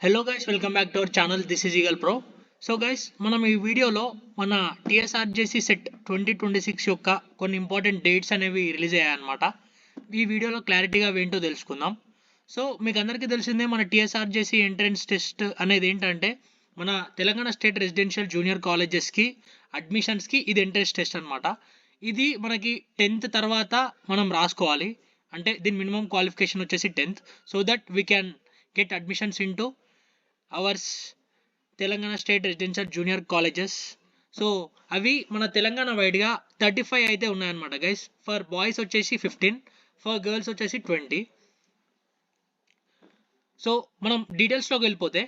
Hello guys, welcome back to our channel. This is Eagle Pro. So guys, మనం ఈ వీడియోలో మన TSRJC set 2026 యొక్క కొన్ని ఇంపార్టెంట్ డేట్స్ అనేవి రిలీజ్ అయ్యాయన్నమాట. ఈ వీడియోలో క్లారిటీగా ఏంటో తెలుసుకుందాం. సో మీకు అందరికీ తెలిసిందే మన TSRJC ఎంట్రన్స్ టెస్ట్ అనేది ఏంటంటే మన తెలంగాణ స్టేట్ రెసిడెన్షియల్ జూనియర్ కాలేజెస్కి అడ్మిషన్స్కి ఇది ఎంట్రన్స్ టెస్ట్ అనమాట. ఇది మనకి 10th తర్వాత మనం రాసుకోవాలి. అంటే దీని మినిమం క్వాలిఫికేషన్ వచ్చేసి 10th, so that we can get admissions into hours Telangana state residential junior colleges. So అవి మన తెలంగాణ వైడ్గా 35 అయితే ఉన్నాయన్నమాట గైస్. ఫర్ బాయ్స్ వచ్చేసి 15, ఫర్ గర్ల్స్ వచ్చేసి 20. సో మనం డీటెయిల్స్లోకి వెళ్ళిపోతే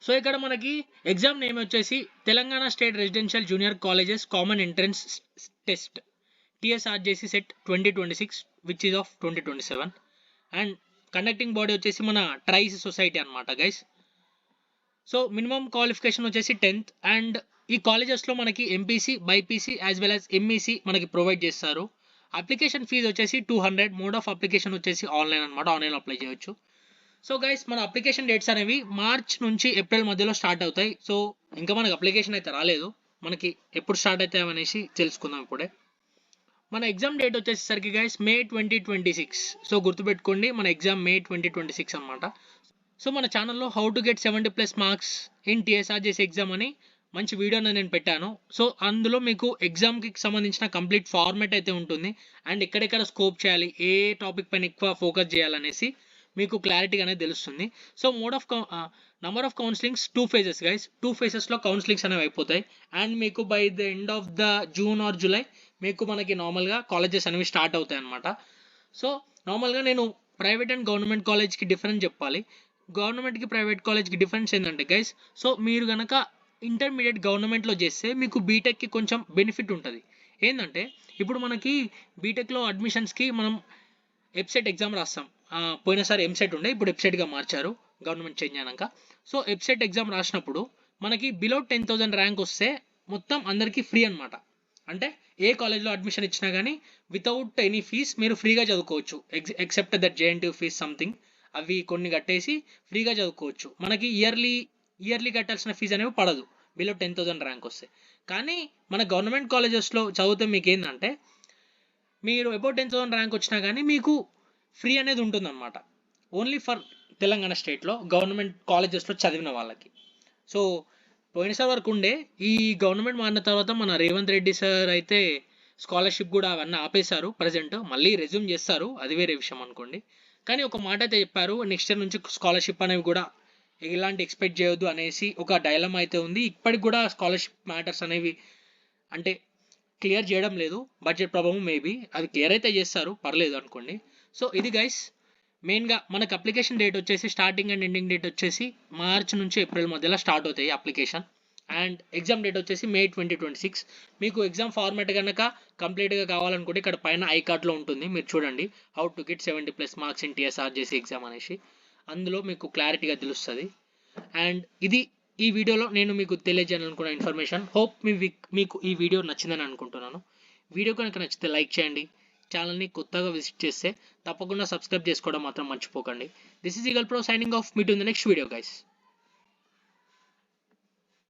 సో ఇక్కడ మనకి ఎగ్జామ్ నేమ్ వచ్చేసి Telangana state residential junior colleges common entrance test TSRJC set 2026 which is of 2027. And conducting body వచ్చేసి మన ట్రైస్ సొసైటీ అనమాట గైస్. సో మినిమం క్వాలిఫికేషన్ వచ్చేసి 10th. అండ్ ఈ కాలేజెస్లో మనకి MPC, BiPC as well as MEC మనకి provide చేస్తారు. అప్లికేషన్ ఫీజు వచ్చేసి 200. మోడ్ ఆఫ్ అప్లికేషన్ వచ్చేసి ఆన్లైన్ అనమాట, ఆన్లైన్ అప్లై చేయొచ్చు. సో గైస్, మన అప్లికేషన్ డేట్స్ అనేవి మార్చ్ నుంచి ఏప్రిల్ మధ్యలో స్టార్ట్ అవుతాయి. సో ఇంకా మనకి అప్లికేషన్ అయితే రాలేదు, మనకి ఎప్పుడు స్టార్ట్ అవుతాయి అనేసి తెలుసుకుందాం ఇప్పుడే. మన ఎగ్జామ్ డేట్ వచ్చేసరికి గైస్ May 2026. సో గుర్తుపెట్టుకోండి, మన ఎగ్జామ్ May 2026 అనమాట. సో మన ఛానల్లో how to get 70+ marks in TSRJC exam అని మంచి వీడియోని నేను పెట్టాను. సో అందులో మీకు ఎగ్జామ్కి సంబంధించిన కంప్లీట్ ఫార్మాట్ అయితే ఉంటుంది. అండ్ ఎక్కడెక్కడ స్కోప్ చేయాలి, ఏ టాపిక్ పైన ఎక్కువ ఫోకస్ చేయాలనేసి మీకు క్లారిటీగా అనేది తెలుస్తుంది. So number of counsellings 2 phases guys. 2 phases counsellings అనేవి అయిపోతాయి. అండ్ మీకు by the end of the June or July మీకు మనకి నార్మల్గా కాలేజెస్ అనేవి స్టార్ట్ అవుతాయి అనమాట. సో నార్మల్గా నేను ప్రైవేట్ అండ్ గవర్నమెంట్ కాలేజ్కి డిఫరెన్స్ చెప్పాలి. గవర్నమెంట్కి ప్రైవేట్ కాలేజ్కి డిఫరెన్స్ ఏంటంటే గైస్, సో మీరు కనుక ఇంటర్మీడియట్ గవర్నమెంట్లో చేస్తే మీకు బీటెక్కి కొంచెం బెనిఫిట్ ఉంటుంది. ఏంటంటే ఇప్పుడు మనకి బీటెక్లో అడ్మిషన్స్కి మనం వెబ్సైట్ ఎగ్జామ్ రాస్తాం. పోయినసారి ఎంసెట్ ఉండే, ఇప్పుడు వెబ్సైట్గా మార్చారు గవర్నమెంట్ చేంజ్ అయినాక. సో వెబ్సైట్ ఎగ్జామ్ రాసినప్పుడు మనకి బిలో 10,000 ర్యాంక్ వస్తే మొత్తం అందరికీ ఫ్రీ అనమాట. అంటే ఏ కాలేజ్లో అడ్మిషన్ ఇచ్చినా కానీ వితౌట్ ఎనీ ఫీజ్ మీరు ఫ్రీగా చదువుకోవచ్చు. Except that JNTU fees something, అవి కొన్ని కట్టేసి ఫ్రీగా చదువుకోవచ్చు. మనకి ఇయర్లీ కట్టాల్సిన ఫీజు అనేవి పడదు బిలో 10,000 ర్యాంక్ వస్తే. కానీ మన గవర్నమెంట్ కాలేజెస్లో చదివితే మీకు ఏంటంటే మీరు అబౌట్ 10,000 ర్యాంక్ వచ్చినా కానీ మీకు ఫ్రీ అనేది ఉంటుంది అనమాట, ఓన్లీ ఫర్ తెలంగాణ స్టేట్లో గవర్నమెంట్ కాలేజెస్లో చదివిన వాళ్ళకి. సో పోయినసారి వరకు ఉండే, ఈ గవర్నమెంట్ మారిన తర్వాత మన రేవంత్ రెడ్డి సార్ అయితే స్కాలర్షిప్ కూడా అవన్నీ ఆపేశారు. ప్రజెంట్ మళ్ళీ రెజ్యూమ్ చేస్తారు, అది వేరే విషయం అనుకోండి. కానీ ఒక మాట అయితే చెప్పారు, నెక్స్ట్ ఇయర్ నుంచి స్కాలర్షిప్ అనేవి కూడా ఎలాంటి ఎక్స్పెక్ట్ చేయొద్దు అనేసి ఒక డైలమా అయితే ఉంది. ఇప్పటికి కూడా స్కాలర్షిప్ మ్యాటర్స్ అనేవి అంటే క్లియర్ చేయడం లేదు, బడ్జెట్ ప్రాబ్లమ్ మేబీ, అది క్లియర్ అయితే చేస్తారు, పర్లేదు అనుకోండి. సో ఇది గైస్, మెయిన్గా మనకు అప్లికేషన్ డేట్ వచ్చేసి స్టార్టింగ్ అండ్ ఎండింగ్ డేట్ వచ్చేసి మార్చ్ నుంచి ఏప్రిల్ మధ్యలో స్టార్ట్ అవుతాయి అప్లికేషన్. అండ్ ఎగ్జామ్ డేట్ వచ్చేసి May 2026. మీకు ఎగ్జామ్ ఫార్మాట్ కనుక కంప్లీట్గా కావాలనుకుంటే ఇక్కడ పైన ఐకార్డ్లో ఉంటుంది, మీరు చూడండి how to get 70+ marks in TSRJC exam అనేసి, అందులో మీకు క్లారిటీగా తెలుస్తుంది. అండ్ ఇది ఈ వీడియోలో నేను మీకు తెలియజేయాలనుకున్న ఇన్ఫర్మేషన్. హోప్ మీకు ఈ వీడియో నచ్చిందని అనుకుంటున్నాను. వీడియో కనుక నచ్చితే లైక్ చేయండి. ఛానల్ని కొత్తగా విజిట్ చేస్తే తప్పకుండా సబ్స్క్రైబ్ చేసుకోవడం మాత్రం మర్చిపోకండి. This is eagle pro signing off. Meet in the next video guys.